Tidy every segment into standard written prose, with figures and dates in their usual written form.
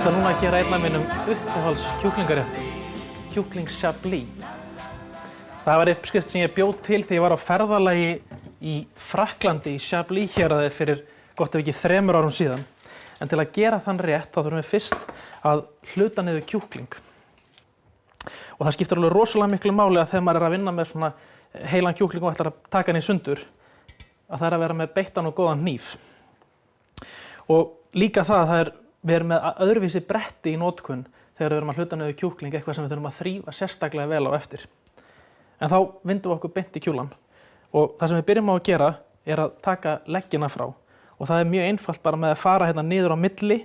ætla núna að gera einn af mínum uppáhalds kjúklingaréttum, kjúkling chablis. Það var uppskrift sem ég bjó til þegar ég var á ferðalagi í Frakklandi í Chablis héraði fyrir gott ef ekki 3 árum síðan. En til að gera þann rétt þá þurfum við fyrst að hluta niður kjúkling. Og það skiptir alveg rosalega miklu máli að þegar maður er að vinna með svona heilan kjúkling og ætlar að taka hann í sundur, að það er að vera með beittan og góðan hníf. Og líka það við erum með öðruvísi bretti í notkun þegar við erum að hluta niður kjúkling, eitthvað sem við þurfum að þrífa sérstaklega vel á eftir. En þá vindum við okkur beint í kjúlan. Og það sem við byrjum á að gera er að taka leggina frá. Og það er mjög einfalt bara með að fara hérna niður á milli,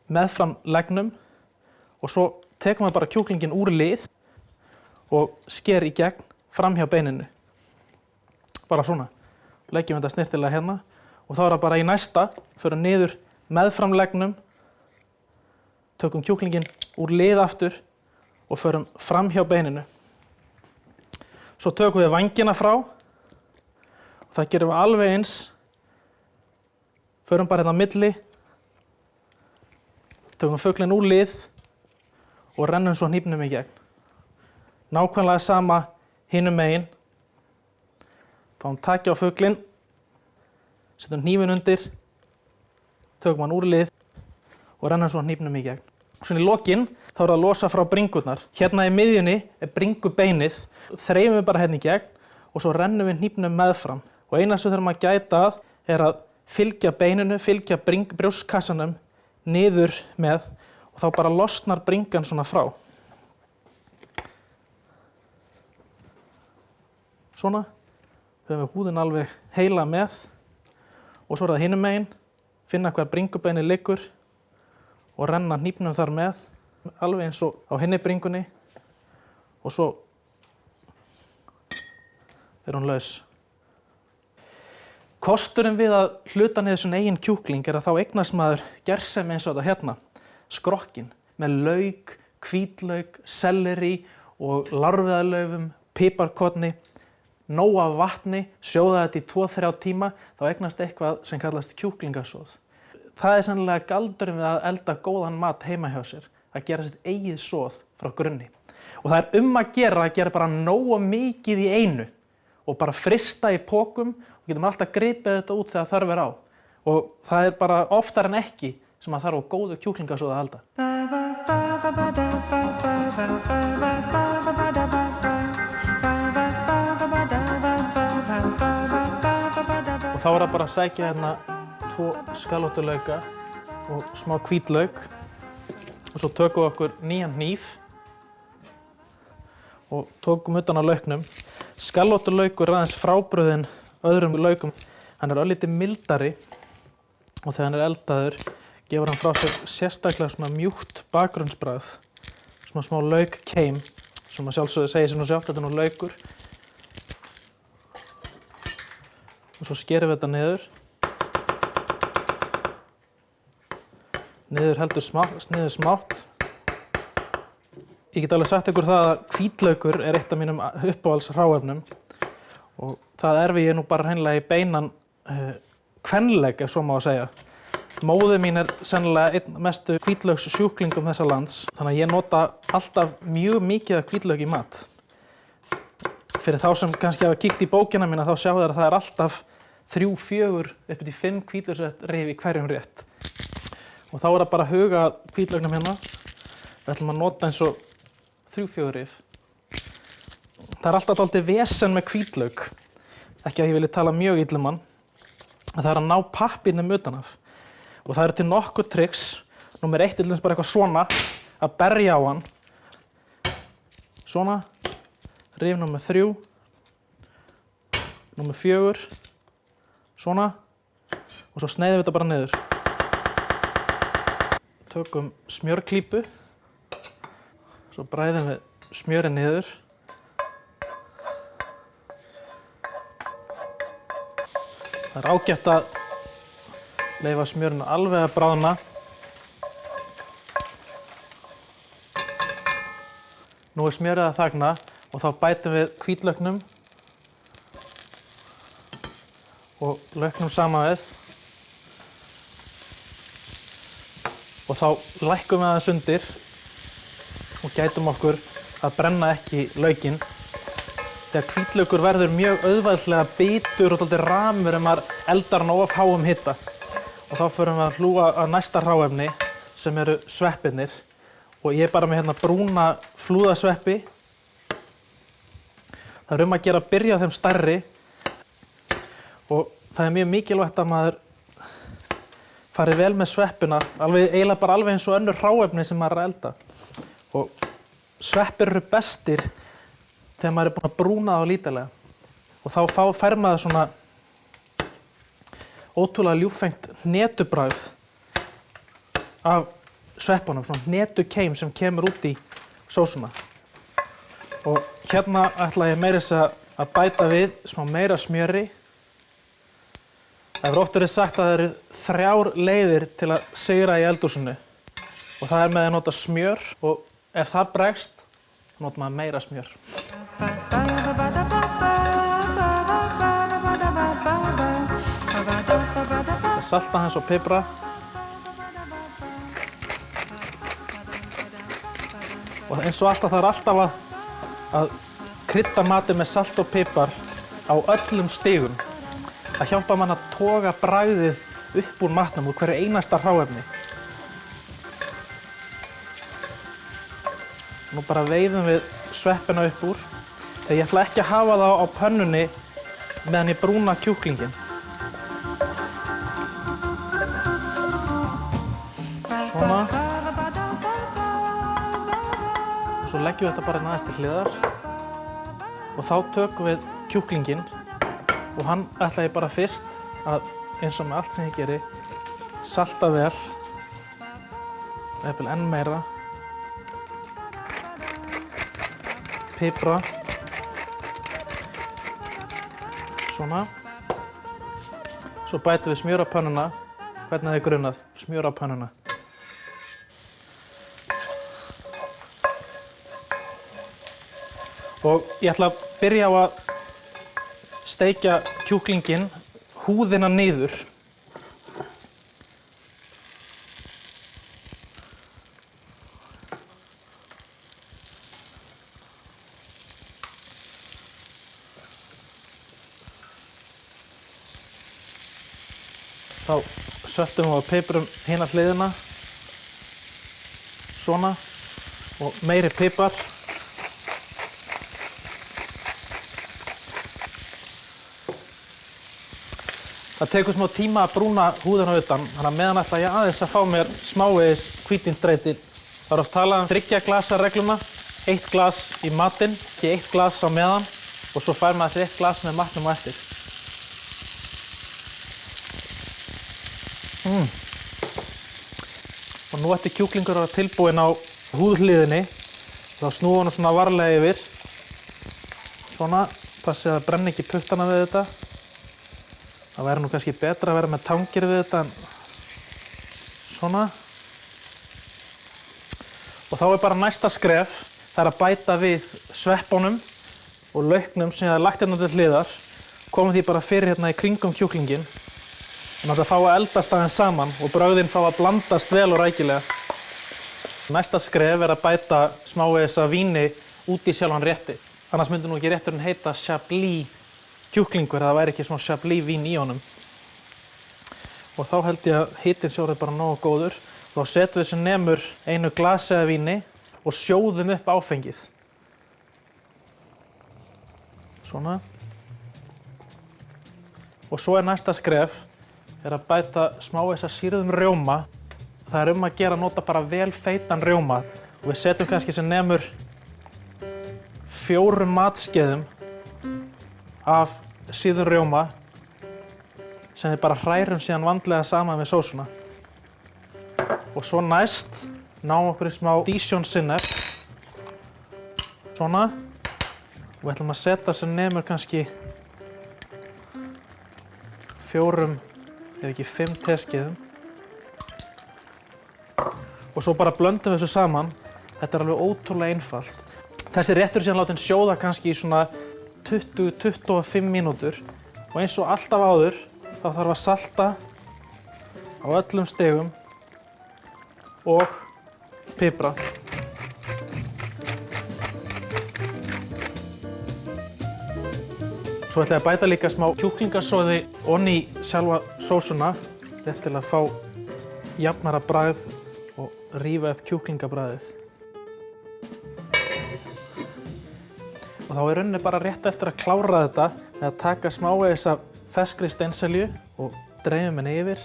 meðfram leggnum og svo tekur maður bara kjúklinginn úr lið og sker í gegn fram hjá beininu. Bara svona. Leggjum þetta snyrtilega hérna og þá er það bara í næsta, förum niður meðfram leggnum, tökum kjúklinginn úr lið aftur og förum fram hjá beininu. Svo tökum við vængina frá og það gerum við alveg eins. Förum bara hérna á milli, tökum fuglinn úr lið og rennum svo hnífnum í gegn. Nákvæmlega sama hinum megin. Fáum taki á fuglinn, setjum hnífinn undir, tökum hann úr lið og rennum svo hnífnum í gegn. Svona í lokin þá er það að losa frá bringurnar. Hérna í miðjunni er bringubeinið, þreifum við bara hérna í gegn og svo rennum við hnífnum meðfram. Og eina sem þurfum að gæta að er að fylgja beininu, fylgja brjóstkassanum niður með og þá bara losnar bringan svona frá. Svona, höfum við húðin alveg heila með og svo er það hinum megin, finna hvar bringubeinið liggur og renna hnífnum þar með, alveg eins og á hinni bringunni og svo er hún laus. Kosturinn við að hluta niður svona eigin kjúkling er að þá eignast maður gersemi eins og þetta hérna, skrokkinn, með lauk, hvítlauk, selleri og lárviðarlaufum, piparkorni, nóg af vatni, sjóða þetta í 2-3 tíma, þá eignast eitthvað sem kallast kjúklingasoð. Það er sannlega galdurinn við að elda góðan mat heima hjá sér, að gera sitt eigið soð frá grunni. Og það er að gera bara nógu mikið í einu og bara frysta í pokum og getum alltaf gripið þetta út þegar þörf er á. Og það er bara oftar en ekki sem að þarf á góðu kjúklingasoði að halda. Og þá er það bara að sækja hérna 2 skalóttulauka og smá hvítlauk og svo tökum við okkur nýjan hníf og tökum utan á lauknum. Skalóttulaukur er aðeins frábrugðinn öðrum laukum. Hann er örlítið mildari og þegar hann er eldaður gefur hann frá sér sérstaklega svona mjúkt bakgrunnsbragð, svona smá laukkeim sem að sjálfsögðu segir sér nú sjálft, þetta er nú laukur. Og svo skerum við þetta niður. Niður smátt. Ég get alveg sagt ykkur það að hvítlaukur er eitt af mínum uppáhalds hráefnum og það erfi ég nú bara hreinlega í beinan kvenleg, ef svo má að segja. Móðir mín er sennilega einn mestu hvítlauksjúklingum þessa lands, þannig að ég nota alltaf mjög mikið af hvítlauk í mat. Fyrir þá sem kannski hafa kíkt í bókina mína þá sjá þeir að það er alltaf 3-4 upp til 5 hvítlauksrif í hverjum rétt. Og þá er það bara að huga hvítlauknum hérna. Við ætlum að nota eins og 3-4 rif. Það er alltaf dálítið vesen með hvítlauk. Ekki að ég vilji tala mjög illa um hann. Það er að ná pappírnum utan af. Og það eru til nokkur tricks. Númer 1 er til dæmis bara eitthvað svona, að berja á hann. Svona. Rif númer 3. Númer 4. Svona. Og svo sneiðum við þetta bara niður. Tökum smjörklípu. Svo bræðum við smjörið niður. Það er ágætt að leyfa smjörinu alveg að bráðna. Nú er smjörið að þagna og þá bætum við hvítlauknum og lauknum saman við. og þá lækkum við aðeins undir og gætum okkur að brenna ekki laukinn. Þegar hvítlaukur verður mjög auðveldlega bitur og dálítið ramur ef maður eldar hann á of háum hita. Og þá förum við að hlúa að næsta hráefni sem eru sveppirnir. Og ég er bara með hérna brúna flúðasveppi. Það er að gera að byrja á þeim stærri. Og það er mjög mikilvægt að maður fari vel með sveppina, eiginlega bara alveg eins og önnur hráefni sem maður er að elda. Og sveppir eru bestir þegar maður er búinn að brúna þá lítillega. Og þá fær maður svona ótrúlega ljúffengt hnetubragð af sveppunum, svona hnetukeim sem kemur út í sósuna. Og hérna ætla ég meira að bæta við smá meira smjöri. Það hefur oft verið sagt að það eru 3 leiðir til að sigra í eldhúsinu. Og það er með að nota smjör og ef það bregst, þá notar maður meira smjör. Það salta hans og pipra. Og eins og alltaf það er alltaf að krydda matinn með salt og pipar á öllum stigum. Það hjálpar mann að toga bragðið upp úr matnum, úr hverju einasta hráefni. Nú bara veiðum við sveppina upp úr. Þegar ég ætla ekki að hafa það á pönnunni meðan ég brúna kjúklinginn. Svona. Svo leggjum við þetta bara aðeins til hliðar. Og þá tökum við kjúklinginn. Og hann ætla ég bara fyrst að, eins og með allt sem ég geri, salta vel, jafnvel enn meira, pipra, svona. Svo bætum við smjör á pönnuna, hvernig þið grunað, smjör á pönnuna. Og ég ætla að byrja á að steikja kjúklinginn húðina niður. Þá söttum við og piprum hina hliðina. Svona. Og meiri pipar. Það tekur smá tíma að brúna húðina utan, þannig að meðan ætla ég aðeins að fá mér smávegis hvítvínsdreyti. Það er oft talað um 3 glasa regluna, 1 glas í matinn, ekki 1 glas á meðan og svo fær maður sér 1 glas með matnum á eftir. Og nú ætti kjúklingur að vera tilbúinn á húðhliðinni. Þá snúa hann svona varlega yfir. Svona, passið að brenna ekki puttana við þetta. Það væri nú kannski betra að vera með tangir við þetta en svona. Og þá er bara næsta skref, það er að bæta við sveppunum og lauknum sem ég hafði lagt hérna til hliðar, komum því bara fyrir hérna í kringum kjúklinginn. Þannig að það fá að eldast aðeins saman og bragðin fá að blandast vel og rækilega. Næsta skref er að bæta smávegis af víni út í sjálfan rétti. Annars myndi nú ekki rétturinn heita Chablis kjúklingur, það væri ekki smá Chablis vín í honum. Og þá held ég að hitinn sé orðið bara nógu góður. Þá setjum við sem nemur 1 glasi af víni og sjóðum upp áfengið. Svona. Og svo er næsta skref að bæta smávegis af sýrðum rjóma. Það er að gera að nota bara vel feitan rjóma. Og við setjum kannski sem nemur 4 matskeiðum af síðum rjóma sem við bara hrærum síðan vandlega saman við sósuna. Og svo næst náum okkur í smá Dijon sinnep. Svona. Og við ætlum að setja sem nemur kannski 4, ef ekki 5 teskeiðum. Og svo bara blöndum við þessu saman. Þetta er alveg ótrúlega einfalt. Þessi réttur er síðan látinn sjóða kannski í svona 20-25 mínútur og eins og alltaf áður þá þarf að salta á öllum stigum og pipra. Svo ætla ég að bæta líka smá kjúklingasoði onni í sjálfa sósuna, rétt til að fá jafnara bragð og rífa upp kjúklingabragðið. Og þá er rauninni bara rétt eftir að klára þetta með að taka smávegis af ferskri steinselju og dreifum henni yfir.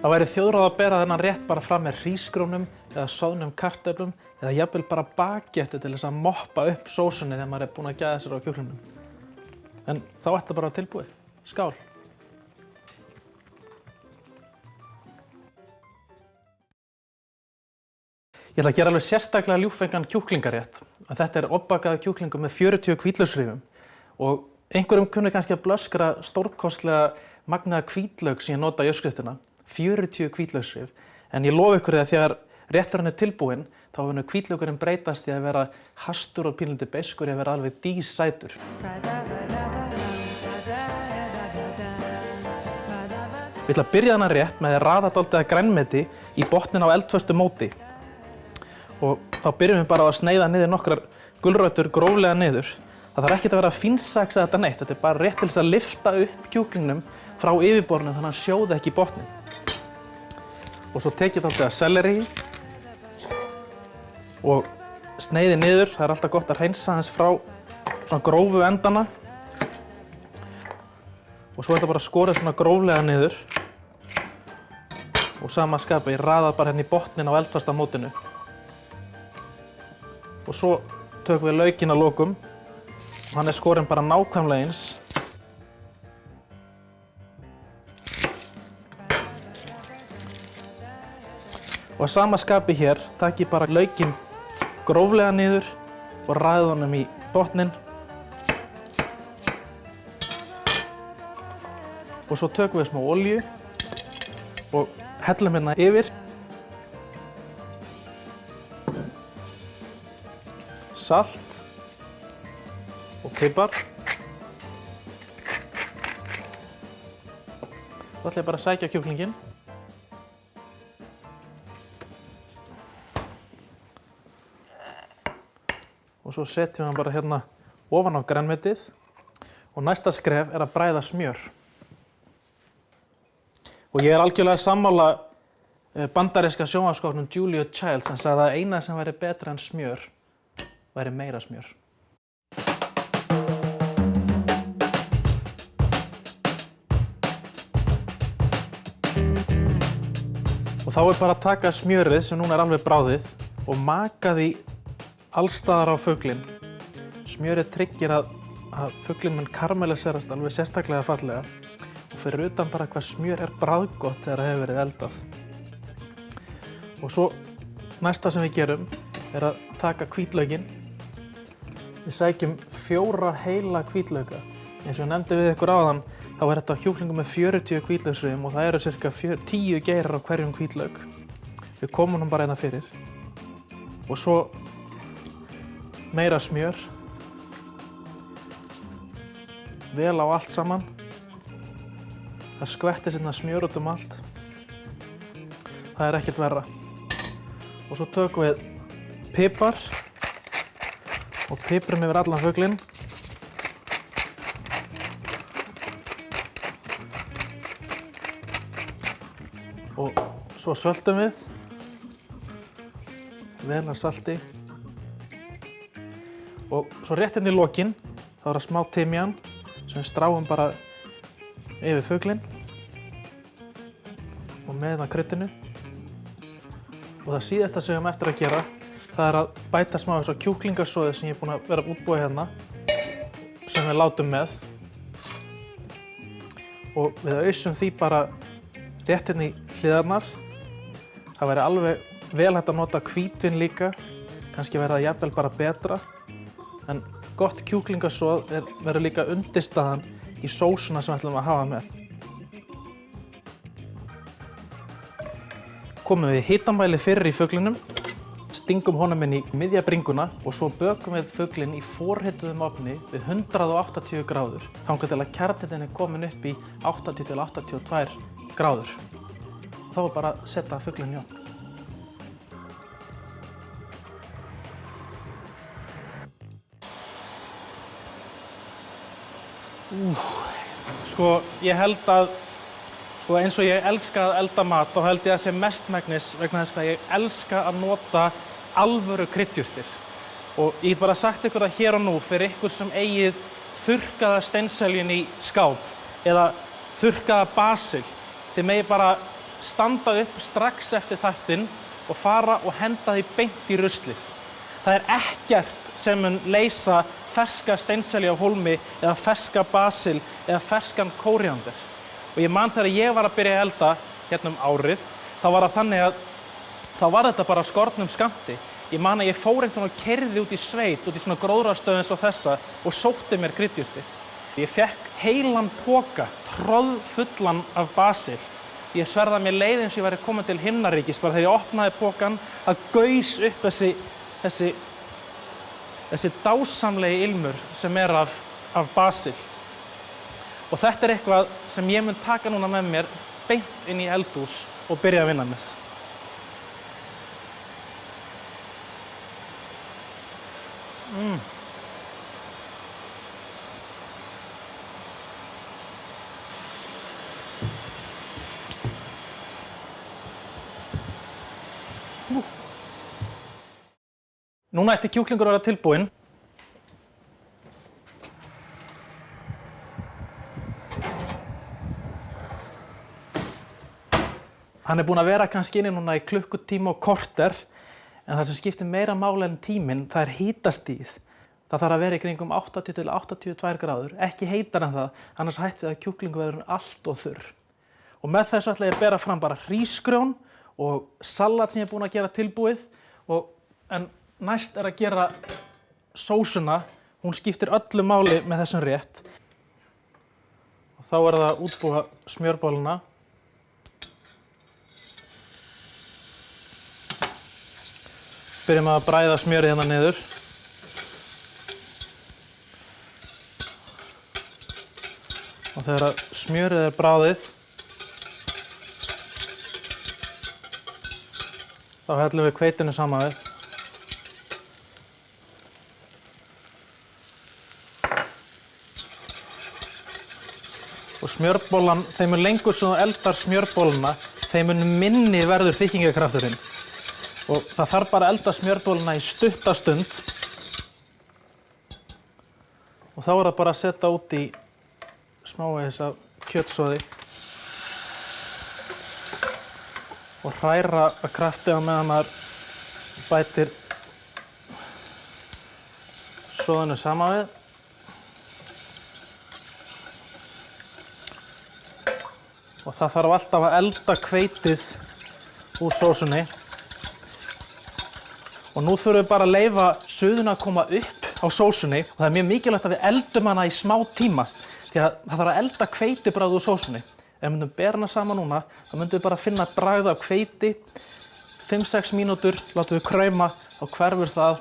Það væri þjóðráð að bera þennan rétt bara fram með hrísgrjónum eða soðnum kartöflum eða jafnvel bara bagettu til þess að moppa upp sósunni þegar maður er búinn að gæða sér á kjúklingnum. En þá er þetta bara tilbúið. Skál! Ég ætla að gera alveg sérstaklega ljúffengan kjúklingarétt. Þetta er oddbakaður kjúklingur með 40 hvítlaukssrifum og einhverjum kunni kannski að blöskra stórkostlega magnaða hvítlauk sem ég nota í uppskriftina. 40 hvítlauksrif. En ég lofa ykkur því að þegar rétturinn er tilbúinn, þá mun hvítlaukurinn breytast í að vera hastur og pínlítið beiskur í að vera alveg dísætur. Ég ætla að byrja þennan rétt með að raða dálítið af grænmeti í botninn á eldföstu móti. Og þá byrjum við bara á að sneiða niður nokkrar gulrætur gróflega niður. Það þarf ekkert að vera að fínsaksa þetta neitt. Þetta er bara rétt til þess að lyfta upp kjúklingnum frá yfirborðinu þannig að hann sjóði ekki í botninn. Og svo tek ég dálítið af sellerí og sneiði niður. Það er alltaf gott að hreinsa aðeins frá svona grófu endana. Og svo er þetta bara skorið svona gróflega niður. Og sama skapi, ég raða bara hérna í botninn á eldfasta mótinu. Og svo tökum við laukinn að lokum. Og hann er skorinn bara nákvæmlega eins. Og að sama skapi hér takk ég bara laukinn gróflega niður og raði honum í botninn. Og svo tökum við smá olíu og hellum hérna yfir. Salt og pipar. Þá ætla ég bara að sækja kjúklinginn. Og svo setjum við hann bara hérna ofan á grænmetið og næsta skref er að bræða smjör. Og ég er algjörlega sammála bandaríska sjónvarpsskápnum Julia Child sem sagði að eina sem væri betra en smjör væri meira smjör. Og þá er bara að taka smjörið sem núna er alveg bráðið og maka því alls staðar á fuglinn. Smjörið tryggir að fuglinn mun karamelliserast alveg sérstaklega fallega og fyrir utan bara hvað smjör er bragðgott þegar það hefur verið eldað. Og svo næsta sem við gerum er að taka hvítlaukinn. Við sækjum 4 heila hvítlauka. Eins og ég nefndi við ykkur áðan, þá er þetta kjúklingur með 40 hvítlauksrifum og það eru cirka 10 geirar á hverjum hvítlauk. Við komum honum bara hérna fyrir. Og svo meira smjör. Vel á allt saman. Það skvettir hérna smjör út um allt. Það er ekkert verra. Og svo tökum við pipar og piprum yfir allan fuglinn. Og svo söltum við. Vel að salti. Og svo rétt hérna í lokin, þá er það smá timjan sem við stráum bara yfir fuglinn og með það kryddinu. Og það síðasta sem við höfum eftir að gera, það er að bæta smá þessu kjúklingasoði sem ég er búinn að vera útbúið hérna, sem við látum með. Og við ausum því bara rétt hérna í hliðarnar. Það væri alveg vel hægt að nota hvítvin líka, kannski verða það jafnvel bara betra. En gott kjúklingasoð verður líka undirstaðan í sósuna sem við ætlum að hafa með. Komum við hitamæli fyrir í fuglinum, stingum honum inn í miðja bringuna og svo bökum við fuglinn í forhituðum ofni við 180 gráður. Þangað til að kjarnhitinn er komin upp í 80 til 82 gráður. Og þá er bara að setja fuglinn í ofn. Sko, ég held að eins og ég elska að elda mat, þá held ég að sé mestmegnis vegna þess að ég elska að nota alvöru kryddjurtir. Og ég get bara sagt ykkur það hér og nú fyrir ykkur sem eigið þurrkaða steinseljun í skáp eða þurrkaða basil. Þið megið bara standa upp strax eftir þáttinn og fara og henda því beint í ruslið. Það er ekkert sem mun leysa ferska steinselju af hólmi eða ferska basil eða ferskan kóríander. Og ég man þegar ég var að byrja að elda hérna árið, þá var það þannig að þá var þetta bara á skornum skammti. Ég man að ég fór einhvern veginn og keyrði út í sveit, út í svona gróðrarstöð eins og þessa og sótti mér kryddjurtir. Ég fékk heilan poka, troðfullan af basil. Ég sverða mér leið eins og ég væri komin til himnaríkis bara þegar ég opnaði pokann, það gaus upp þessi dásamlegi ilmur sem er af basil. Og þetta er eitthvað sem ég mun taka núna með mér beint inn í eldhús og byrja að vinna með. Núna ætti kjúklingur að vera tilbúinn. Hann er búinn að vera kannski inni núna í klukkutíma og korter, en það sem skiptir meira máli en tíminn, það er hitastigið. Það þarf að vera í kringum 80 til 82 gráður, ekki heitar en það, annars hætti við að kjúklingur verður allt of þurr. Og með þessu ætla ég að bera fram bara hrísgrjón og salat sem ég er búinn að gera tilbúið, en næst er að gera sósuna, hún skiptir öllu máli með þessum rétt. Og þá er það að útbúa smjörbóluna. Byrjum að bræða smjörið hérna niður. Og þegar smjörið er bráðið, þá hellum við hveitinu saman við. Og smjörbólan, þeim mun lengur sem þú eldar smjörbóluna, þeim mun minni verður þykkingarkrafturinn. Og það þarf bara að elda smjörbóluna í stutta stund. Og þá er það bara að setja út í smávegis af kjötsoði. Og hræra að krafti á meðan maður bætir soðinu saman við. Og það þarf alltaf að elda hveitið úr sósunni. Og nú þurfum við bara að leyfa suðuna að koma upp á sósunni og það er mjög mikilvægt að við eldum hana í smá tíma því að það þarf að elda hveitibragð úr sósunni. Ef við myndum bera hana saman núna, þá myndum við bara finna bragð af hveiti, 5-6 mínútur, látum við krauma og hverfur það,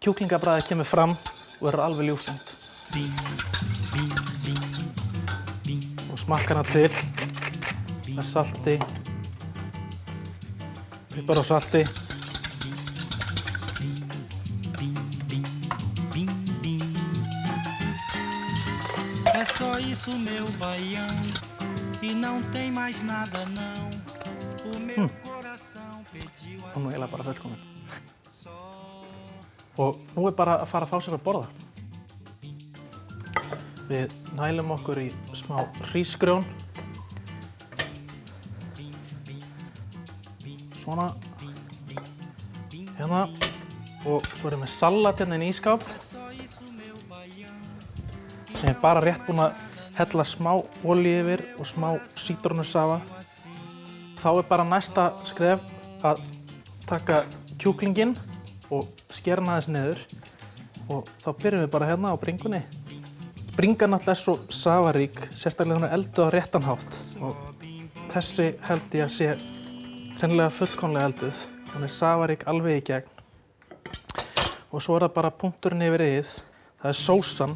kjúklingabragðið kemur fram og er alveg ljúffengt. Og smakka hana til með salti, pipar og salti. É só isso, meu baião, e não tem mais nada não. O meu coração pediu a Hún er eiginlega bara fullkomin. Og nú er bara að fara að fá sér að borða. Við nælum okkur í smá hrísgrjón. Svona. Hérna. Og svo erum við salat hérna inn í ísskáp. Sem ég er bara rétt búinn að hella smá olíu yfir og smá sítrónusafa. Þá er bara næsta skref að taka kjúklinginn og skera hann aðeins niður. Og þá byrjum við bara hérna á bringunni. Bringan náttúrulega er svo safarík, sérstaklega hún er elduð á réttan hátt. Og þessi held ég að sé hreinlega fullkomlega elduð. Hún er safarík alveg í gegn. Og svo er það bara punkturinn yfir i-ið. Það er sósan.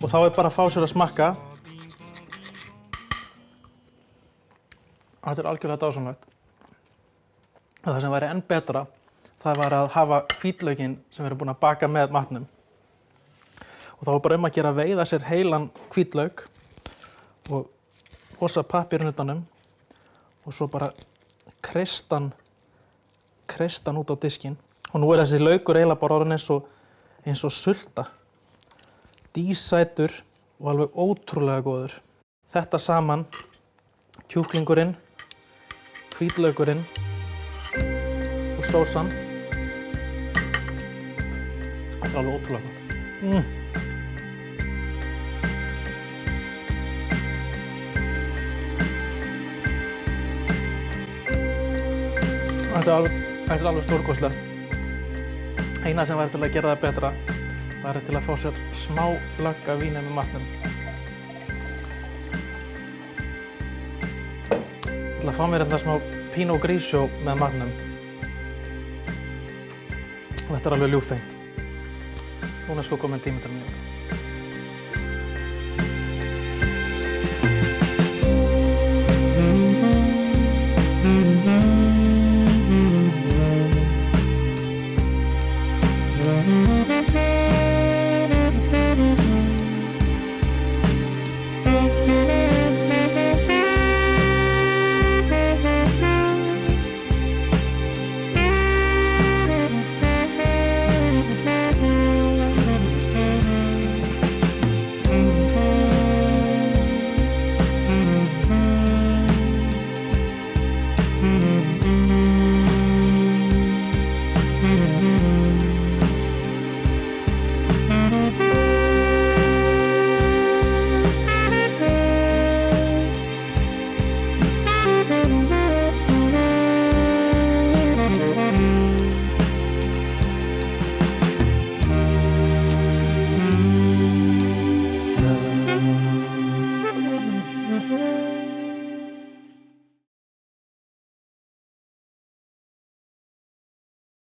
Og þá er bara að fá sér að smakka. Þetta er algjörlega dásamlegt. Það sem væri enn betra, það var að hafa hvítlaukinn sem við erum búin að baka með matnum. Og þá var bara að gera að veiða sér heilan hvítlauk og hossa pappírinn utanum og svo bara kreista hann út á diskinn. Og nú þessi laukur eiginlega bara orðinn eins og sulta. Dísætur og alveg ótrúlega góður. Þetta saman, kjúklingurinn, hvítlaukurinn og sósan. Þetta alveg ótrúlega gott. Þetta alveg stórkostlegt. Eina sem væri til að gera það betra væri til að fá sér smá glögg af víni með matnum. Ég ætla að fá mér smá Pinot Grigio með matnum. Og þetta alveg ljúffengt. Núna sko kominn tími til að njóta.